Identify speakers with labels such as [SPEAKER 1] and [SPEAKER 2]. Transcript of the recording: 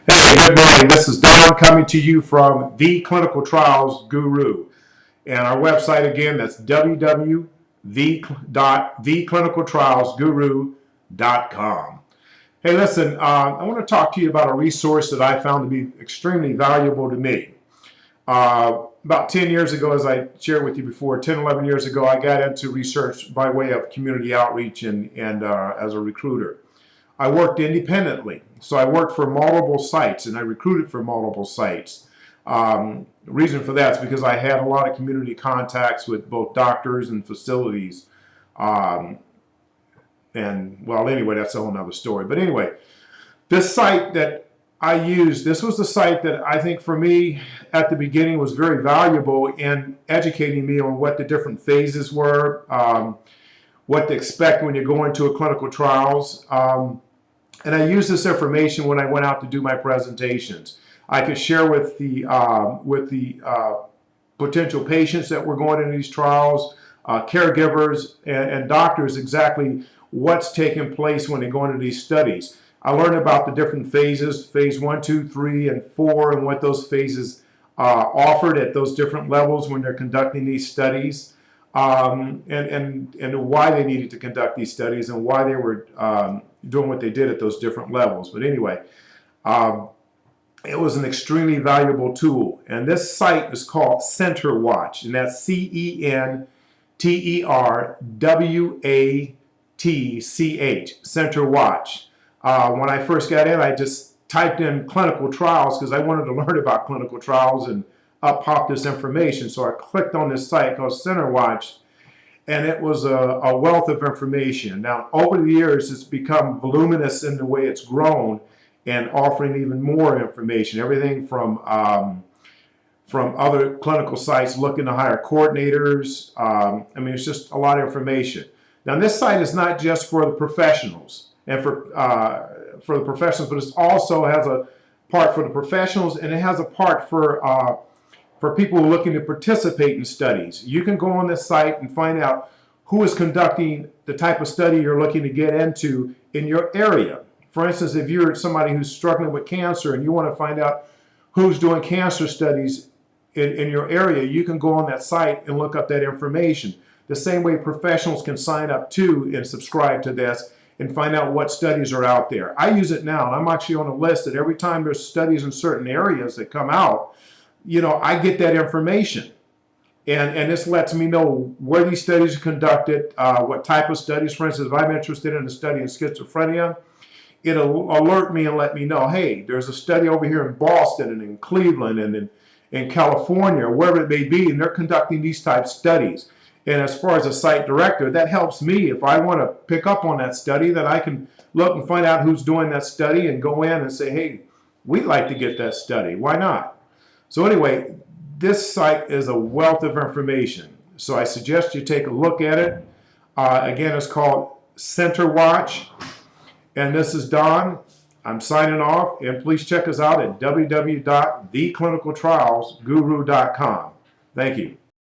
[SPEAKER 1] Hey, good morning. This is Don coming to you from The Clinical Trials Guru. And our website again, that's www.theclinicaltrialsguru.com. Hey, listen, I want to talk to you about a resource that I found to be extremely valuable to me. About 10 years ago, as I shared with you before, 10, 11 years ago, I got into research by way of community outreach and as a recruiter. I worked independently, so I worked for multiple sites and I recruited for multiple sites. The reason for that is because I had a lot of community contacts with both doctors and facilities. Anyway, that's a whole nother story. But anyway, this site that I used, this was the site that I think for me at the beginning was very valuable in educating me on what the different phases were, what to expect when you go into a clinical trials. And I used this information when I went out to do my presentations. I could share with the potential patients that were going into these trials, caregivers, and doctors exactly what's taking place when they go into these studies. I learned about the different phases, phase 1, 2, 3, and 4, and what those phases offered at those different levels when they're conducting these studies, and why they needed to conduct these studies and why they were doing what they did at those different levels. But anyway, it was an extremely valuable tool. And this site is called CenterWatch, and that's CenterWatch, CenterWatch. When I first got in, I just typed in clinical trials because I wanted to learn about clinical trials, and up popped this information. So I clicked on this site called CenterWatch, and it was a wealth of information. Now, over the years, it's become voluminous in the way it's grown and offering even more information. Everything from other clinical sites looking to hire coordinators. It's just a lot of information. Now, this site is not just for the professionals and for the professionals, but it also has a part for the professionals, and it has a part for people who are looking to participate in studies. You can go on this site and find out who is conducting the type of study you're looking to get into in your area. For instance, if you're somebody who's struggling with cancer and you want to find out who's doing cancer studies in your area, you can go on that site and look up that information. The same way professionals can sign up to and subscribe to this and find out what studies are out there. I use it now, and I'm actually on a list that every time there's studies in certain areas that come out, I get that information. And this lets me know where these studies are conducted, what type of studies. For instance, if I'm interested in a study in schizophrenia, it'll alert me and let me know, hey, there's a study over here in Boston and in Cleveland and in California, wherever it may be, and they're conducting these type studies. And as far as a site director, that helps me. If I want to pick up on that study, then I can look and find out who's doing that study and go in and say, hey, we'd like to get that study. Why not? So anyway, this site is a wealth of information. So I suggest you take a look at it. Again, it's called CenterWatch. And this is Don. I'm signing off. And please check us out at www.theclinicaltrialsguru.com. Thank you.